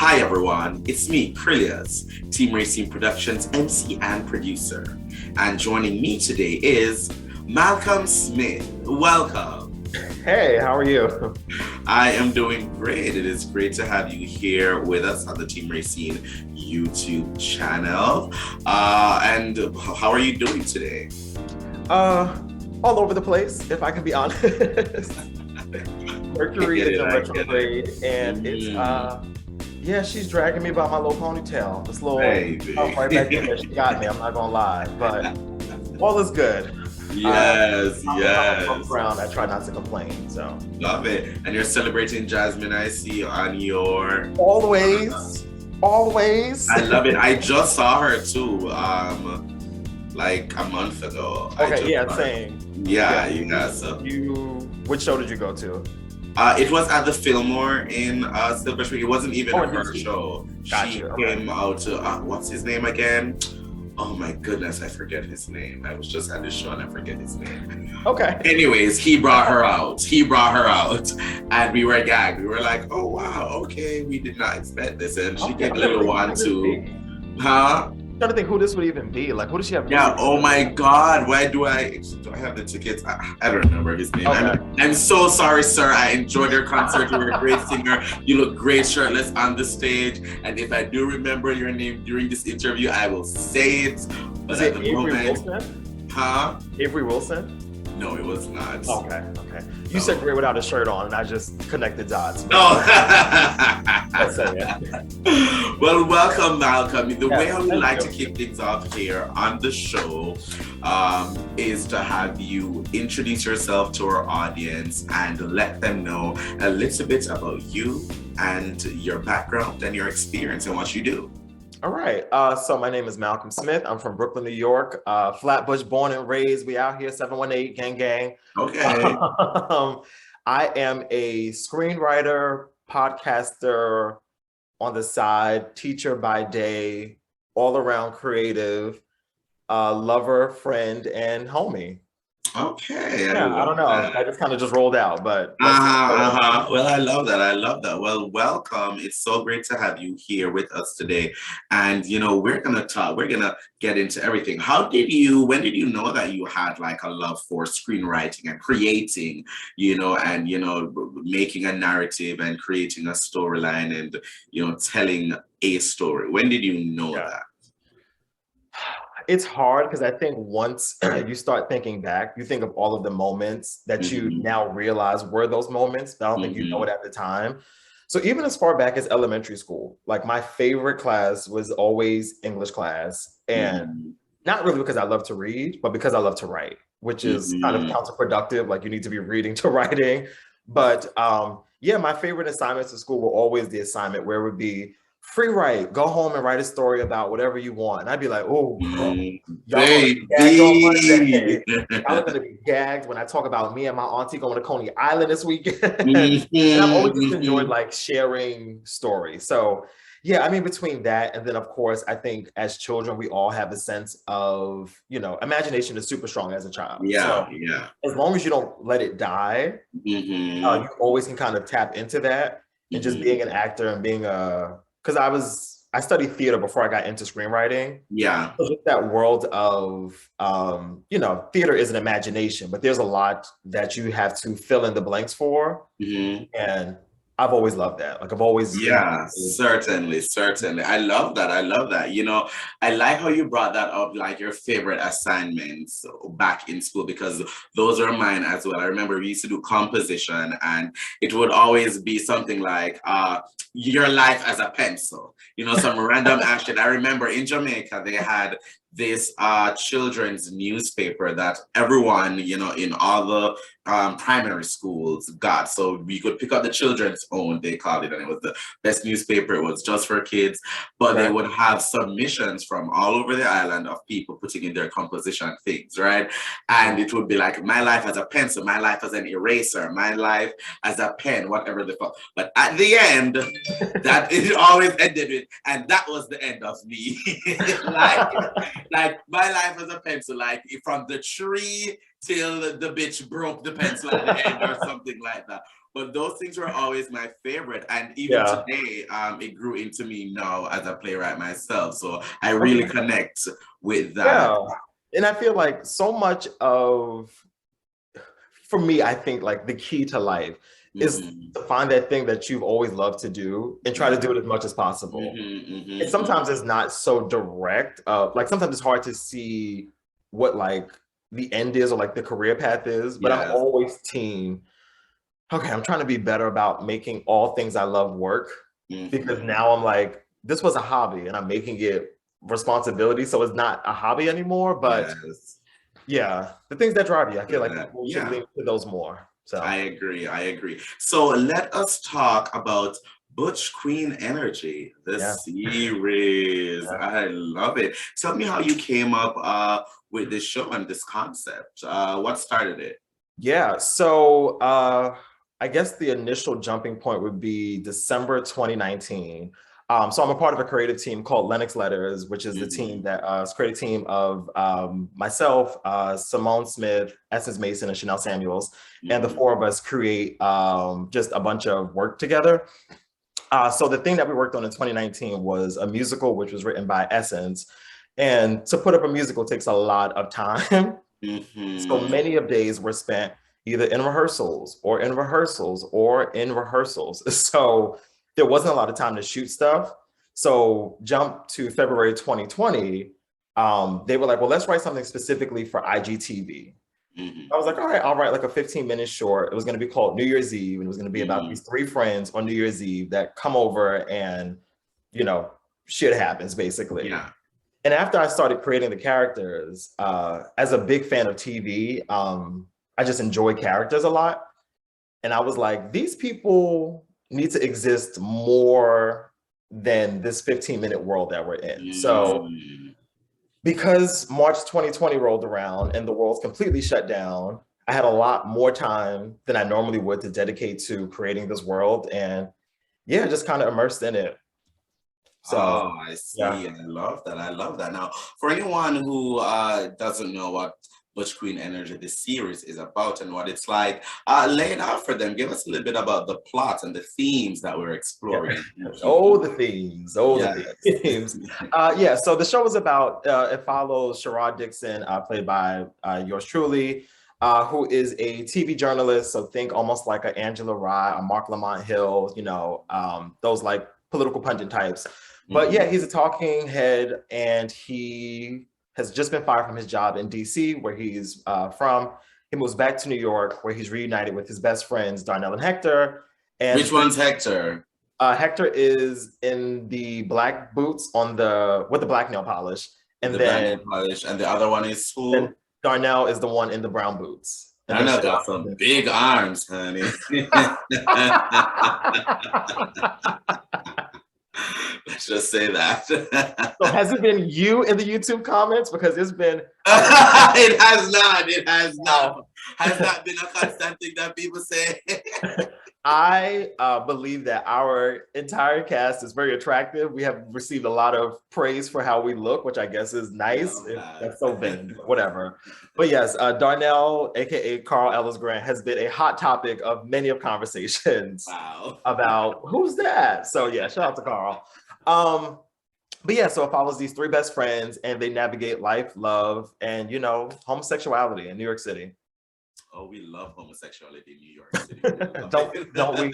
Hi everyone, it's me, Krylios, Team Rayceen Productions MC and producer. And joining me today is Malcolm Smith. Welcome. Hey, how are you? I am doing great. It is great to have you here with us on the Team Rayceen YouTube channel. And how are you doing today? All over the place, if I can be honest. Mercury is in retrograde, and it's she's dragging me by my little ponytail. This little right back there, she got me. I'm not gonna lie, but all is good. Yes. I'm around. I try not to complain. So love it. And you're celebrating Jasmine, I see on your always. I love it. I just saw her too. Like a month ago. Okay, same. Yeah. So which show did you go to? It was at the Fillmore in Silver Spring. It wasn't even her show. She came out to what's his name again? Oh my goodness, I forget his name. I was just at this show and I forget his name. Okay. Anyways, he brought her out. And we were gagged. We were like, oh wow, okay, we did not expect this. And she gave a little one too. Huh? I'm trying to think who this would even be. Like, who does she have? Yeah. Oh my God. Why do I have the tickets? I don't remember his name. Okay. I'm so sorry, sir. I enjoyed your concert. You were a great singer. You look great shirtless on the stage. And if I do remember your name during this interview, I will say it. But is it Avery Wilson? Huh? Avery Wilson? No, it was not. Okay. You said great without a shirt on, and I just connected dots. No. That's it. Well, welcome, Malcolm. The way I would like to kick things off here on the show is to have you introduce yourself to our audience and let them know a little bit about you and your background and your experience and what you do. All right. So my name is Malcolm Smith. I'm from Brooklyn, New York. Flatbush, born and raised. We out here, 718 gang gang. Okay. I am a screenwriter, podcaster on the side, teacher by day, all around creative, lover, friend, and homie. Okay. Yeah, I don't know. I just kind of just rolled out, but. Well, I love that. Well, welcome. It's so great to have you here with us today. And, we're going to get into everything. When did you know that you had like a love for screenwriting and creating, making a narrative and creating a storyline and, telling a story? When did you know that? It's hard because I think once you start thinking back, you think of all of the moments that you now realize were those moments, but I don't think you know it at the time. So even as far back as elementary school, like my favorite class was always English class. And not really because I love to read, but because I love to write, which is kind of counterproductive. Like you need to be reading to writing. But my favorite assignments at school were always the assignment where it would be free write, go home and write a story about whatever you want. And I'd be like, oh, y'all are gonna be gagged when I talk about me and my auntie going to Coney Island this weekend. And I've always just enjoyed like sharing stories. So between that and then of course, I think as children, we all have a sense of, imagination is super strong as a child. So as long as you don't let it die, you always can kind of tap into that. And just being an actor and being because I studied theater before I got into screenwriting. Yeah. So just that world of, theater is an imagination, but there's a lot that you have to fill in the blanks for. And I've always loved that. Like I've always. Yeah, certainly. I love that. I like how you brought that up, like your favorite assignments back in school, because those are mine as well. I remember we used to do composition and it would always be something like your life as a pencil, some random action. I remember in Jamaica, they had this children's newspaper that everyone, in all the primary schools got. So we could pick up the children's own, they called it, and it was the best newspaper. It was just for kids, but they would have submissions from all over the island of people putting in their composition things, right? And it would be like, my life as a pencil, my life as an eraser, my life as a pen, whatever the fuck. But at the end, that it always ended with, and that was the end of me. Like, Like my life as a pencil, like from the tree till the bitch broke the pencil at the end or something like that. But those things were always my favorite. And even Yeah. today, it grew into me now as a playwright myself. So I really Okay. connect with that. Yeah. And I feel like so much of, for me, I think like the key to life is Mm-hmm. to find that thing that you've always loved to do and try to Yeah. do it as much as possible. Mm-hmm, And mm-hmm, sometimes it's not so direct. Like sometimes it's hard to see what like the end is or like the career path is, but I'm yes. always team, okay, I'm trying to be better about making all things I love work, because Mm-hmm. now I'm like, this was a hobby and I'm making it responsibility. So it's not a hobby anymore, but Yes. yeah, the things that drive you, I feel like people should Yeah. lean to those more. I So agree. I agree. So let us talk about Butch Queen Energy, the yeah. series. Yeah. I love it. Tell me how you came up with this show and this concept. What started it? Yeah. So I guess the initial jumping point would be December 2019. So I'm a part of a creative team called Lennox Letters, which is the team Mm-hmm. that is a creative team of myself, Simone Smith, Essence Mason, and Chanel Samuels. And the Mm-hmm. four of us create just a bunch of work together. So the thing that we worked on in 2019 was a musical, which was written by Essence. And to put up a musical takes a lot of time. So Mm-hmm. many of days were spent either in rehearsals or in rehearsals or in rehearsals. So there wasn't a lot of time to shoot stuff. So jump to February 2020, they were like, well, let's write something specifically for IGTV. I was like, all right, I'll write like a 15-minute short. It was going to be called New Year's Eve, and it was going to be about Mm-hmm. these three friends on New Year's Eve that come over and, you know, shit happens basically. Yeah. And after I started creating the characters, as a big fan of TV, I just enjoy characters a lot. And I was like, these people need to exist more than this 15-minute world that we're in. So Mm-hmm. because March 2020 rolled around and the world's completely shut down, I had a lot more time than I normally would to dedicate to creating this world. And yeah, just kind of immersed in it. So Oh, I yeah. see. I love that. I love that. Now, for anyone who doesn't know what Butch Queen Energy, the series, is about and what it's like, lay it out for them. Give us a little bit about the plot and the themes that we're Yeah. exploring. If you Oh, can. the themes. Oh, the Yes. themes. Yeah, so the show is about, it follows Sherrod Dixon, played by yours truly, who is a TV journalist. So think almost like a Angela Rye, a Mark Lamont Hill, those like political pundit types. But yeah, Mhm. he's a talking head and he has just been fired from his job in DC, where he's from. He moves back to New York, where he's reunited with his best friends, Darnell and Hector. Which And one's Hector? Hector is in the black boots on the with the black nail polish, With and the brand then name polish. And the other one is who? Darnell is the one in the brown boots, and then Darnell got some big arms, honey. Let's just say that. So has it been you in the YouTube comments? Because it's been It has not. It has not. wow. Has that been a constant thing that people say? I believe that our entire cast is very attractive. We have received a lot of praise for how we look, which I guess is nice. Love that. That's so vain, but whatever. But yes, Darnell, aka Carl Ellis Grant, has been a hot topic of many of conversations Wow. about who's that. So yeah, shout out to Carl. Um, but yeah, so it follows these three best friends and they navigate life, love, and homosexuality in New York City. Oh, we love homosexuality in New York City. We love Don't we? it. Don't we?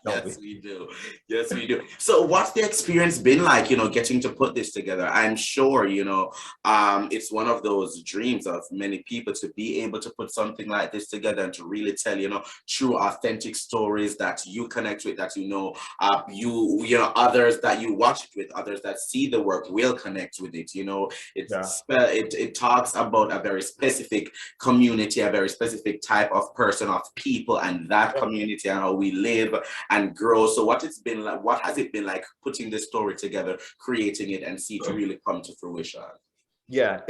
Yes, we do. Yes, we do. So, what's the experience been like, getting to put this together? I'm sure, it's one of those dreams of many people to be able to put something like this together and to really tell, true, authentic stories that you connect with, that others that you watch it with, others that see the work will connect with it. Yeah. It talks about a very specific community, a very specific type of person, of people, and that community and how we live and grow. So what has it been like putting this story together, creating it, and see it really come to fruition? Yeah,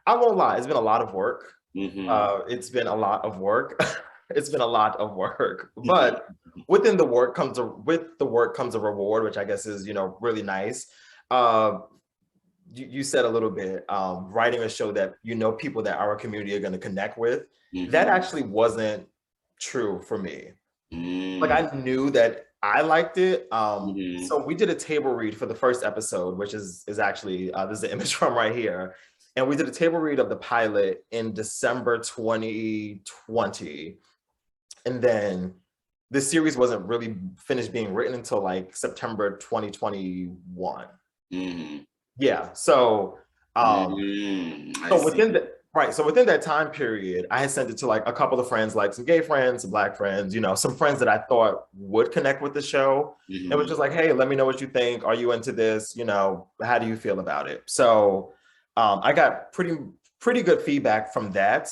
I won't lie, it's been a lot of work. Mm-hmm. It's been a lot of work. It's been a lot of work, but with the work comes a reward, which I guess is, really nice. Uh, you said a little bit, writing a show that people that our community are going to connect with. That actually wasn't true for me. Like I knew that I liked it. So we did a table read for the first episode, which is actually this is the image from right here. And we did a table read of the pilot in December 2020. And then the series wasn't really finished being written until like September 2021. Yeah. So within that time period, I had sent it to like a couple of friends, like some gay friends, some Black friends, some friends that I thought would connect with the show. It was just like, hey, let me know what you think. Are you into this? How do you feel about it? So I got pretty good feedback from that.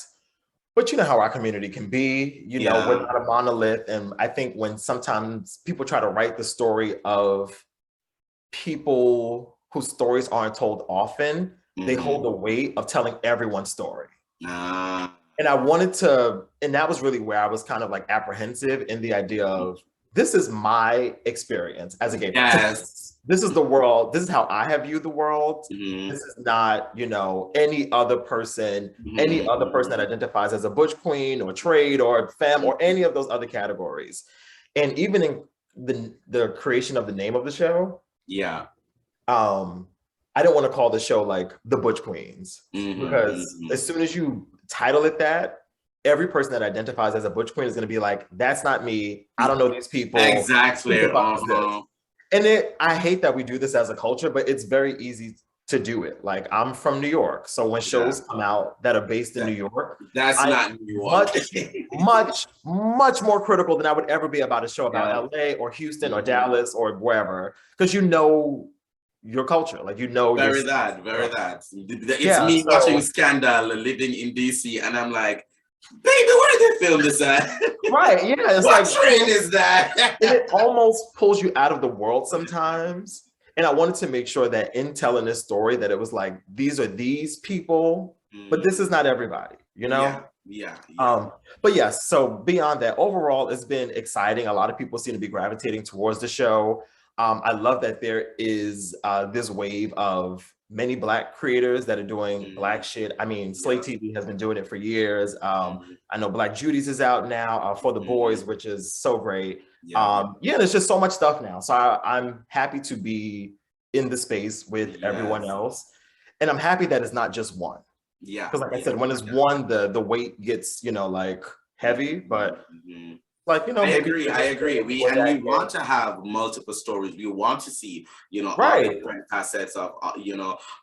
But you know how our community can be, we're not a monolith. And I think when sometimes people try to write the story of people whose stories aren't told often, they hold the weight of telling everyone's story. And I wanted to, and that was really where I was kind of like apprehensive in the idea of, this is my experience as a gay person. This is the world. This is how I have viewed the world. This is not, any other person that identifies as a butch queen or trade or femme or any of those other categories. And even in the creation of the name of the show, I don't want to call the show like the Butch Queens, because as soon as you title it that, every person that identifies as a Butch Queen is going to be like, that's not me. I don't know these people. Exactly. And I hate that we do this as a culture, but it's very easy to do it. Like, I'm from New York. So when shows come out that are based in New York, that's not New York. much more critical than I would ever be about a show about LA or Houston or Dallas or wherever, because your culture, like very that. It's me watching Scandal, living in DC, and I'm like, baby, where did they film this at? Right, yeah. It's what like, train is that? It almost pulls you out of the world sometimes. And I wanted to make sure that in telling this story, that it was like, these are these people, but this is not everybody, Yeah. But yes, so beyond that, overall, it's been exciting. A lot of people seem to be gravitating towards the show. I love that there is this wave of many Black creators that are doing Black shit. I mean, Slate TV has been doing it for years. I know Black Judy's is out now for the boys, which is so great. There's just so much stuff now. So I'm happy to be in the space with everyone else. And I'm happy that it's not just one. Because like I said, when it's one, the weight gets, like heavy, but like, I agree. We want to have multiple stories. We want to see, all different facets of,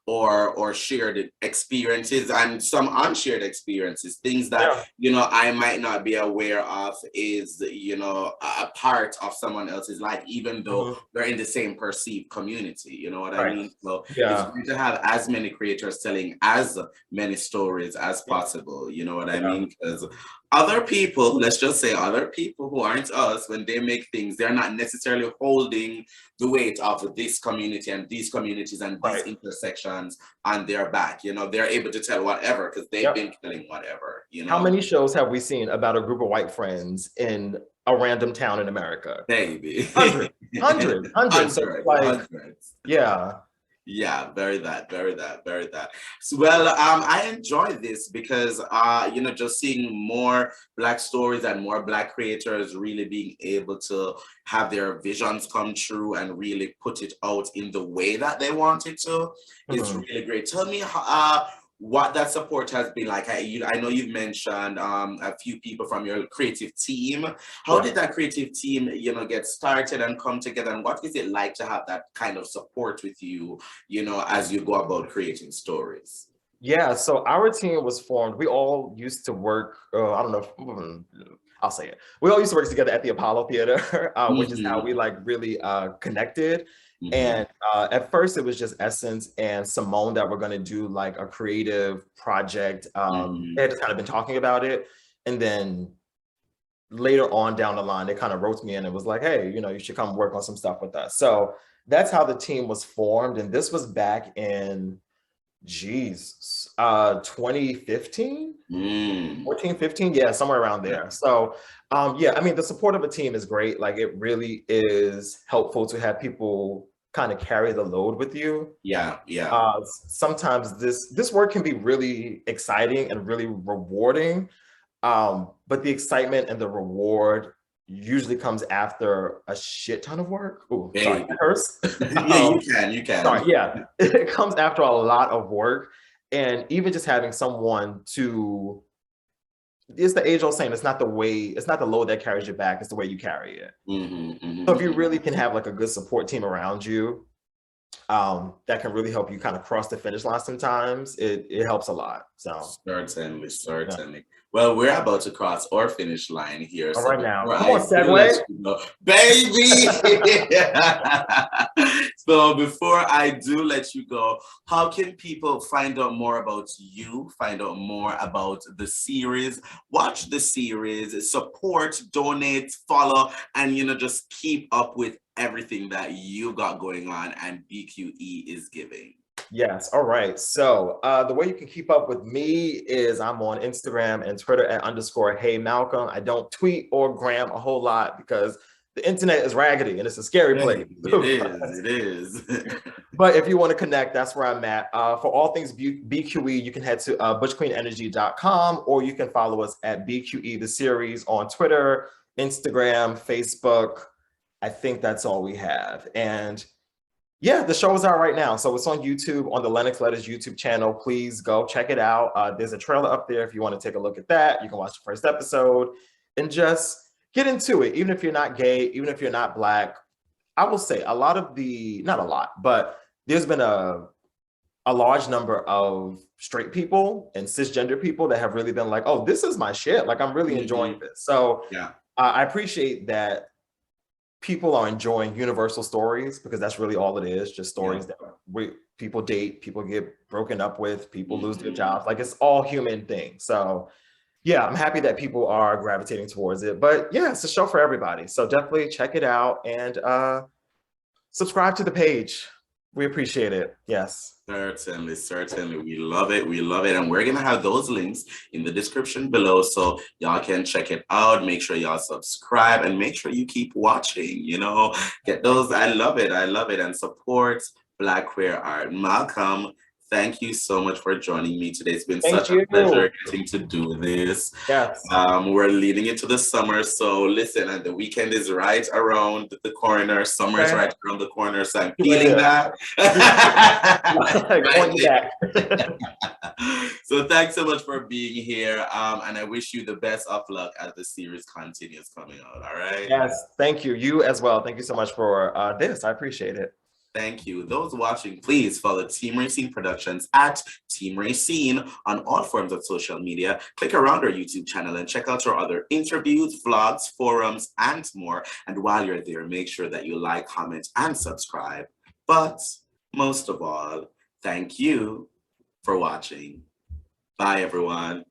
or shared experiences and some unshared experiences, things that, I might not be aware of is, a part of someone else's life, even though they're in the same perceived community, you know what I mean? So it's good to have as many creators telling as many stories as possible, you know what I mean? Because other people, let's just say other people who aren't us, when they make things, they're not necessarily holding the weight of this community and these communities and these intersections on their back. They're able to tell whatever because they've been telling whatever. How many shows have we seen about a group of white friends in a random town in America? Maybe. Hundreds. Hundreds. Yeah, very that. So, well, I enjoy this because, just seeing more Black stories and more Black creators really being able to have their visions come true and really put it out in the way that they want it to is really great. Tell me what that support has been like. I know you've mentioned a few people from your creative team. How did that creative team, get started and come together? And what is it like to have that kind of support with you, as you go about creating stories? Yeah, so our team was formed. We all used to work, I don't know, I'll say it. We all used to work together at the Apollo Theater, which is how we really connected. And at first it was just Essence and Simone that were going to do like a creative project. They had just kind of been talking about it. And then later on down the line, they kind of wrote me in and was like, hey, you should come work on some stuff with us. So that's how the team was formed. And this was back in 2015, 14, 15, somewhere around there. So I mean, the support of a team is great. Like, it really is helpful to have people kind of carry the load with you. Yeah, yeah. Sometimes this work can be really exciting and really rewarding, but the excitement and the reward usually comes after a shit ton of work. Oh, sorry, Baby. that hurts. Yeah, you can. Sorry, yeah, it comes after a lot of work, and even just having someone to, it's the age old saying, it's not the load that carries your back, it's the way you carry it. So if you really can have like a good support team around you, that can really help you kind of cross the finish line sometimes, it helps a lot. So certainly. yeah. Well, we're about to cross our finish line here. All So right now, before come I on, do let segue. you know, baby. So before I do let you go, how can people find out more about you, find out more about the series, watch the series, support, donate, follow, and just keep up with everything that you got going on and BQE is giving? Yes. All right. So the way you can keep up with me is I'm on Instagram and Twitter at _Hey Malcolm. I don't tweet or gram a whole lot because the internet is raggedy and it's a scary place. It is. But if you want to connect, that's where I'm at. For all things BQE, you can head to butchqueenenergy.com, or you can follow us at BQE the series on Twitter, Instagram, Facebook. I think that's all we have. And yeah, the show is out right now. So it's on YouTube, on the Lennox Letters YouTube channel. Please go check it out. There's a trailer up there if you want to take a look at that. You can watch the first episode and just get into it. Even if you're not gay, even if you're not Black, I will say a lot of not a lot, but there's been a large number of straight people and cisgender people that have really been like, oh, this is my shit. Like, I'm really enjoying this. So yeah, I appreciate that people are enjoying universal stories, because that's really all it is, just stories that people date, people get broken up with, people lose their jobs. Like, it's all human things. So yeah, I'm happy that people are gravitating towards it. But yeah, it's a show for everybody. So definitely check it out and subscribe to the page. We appreciate it. Yes. Certainly. We love it. And we're going to have those links in the description below so y'all can check it out. Make sure y'all subscribe and make sure you keep watching, get those. I love it. And support Black queer art. Malcolm, thank you so much for joining me today. It's been such a pleasure getting to do this. Yes. We're leading into the summer. So listen, and the weekend is right around the corner. Summer is right around the corner. So I'm feeling that. So thanks so much for being here. And I wish you the best of luck as the series continues coming out. All right. Yes. Thank you. You as well. Thank you so much for this. I appreciate it. Thank you. Those watching, please follow Team Rayceen Productions at Team Rayceen on all forms of social media. Click around our YouTube channel and check out our other interviews, vlogs, forums, and more. And while you're there, make sure that you like, comment, and subscribe. But most of all, thank you for watching. Bye, everyone.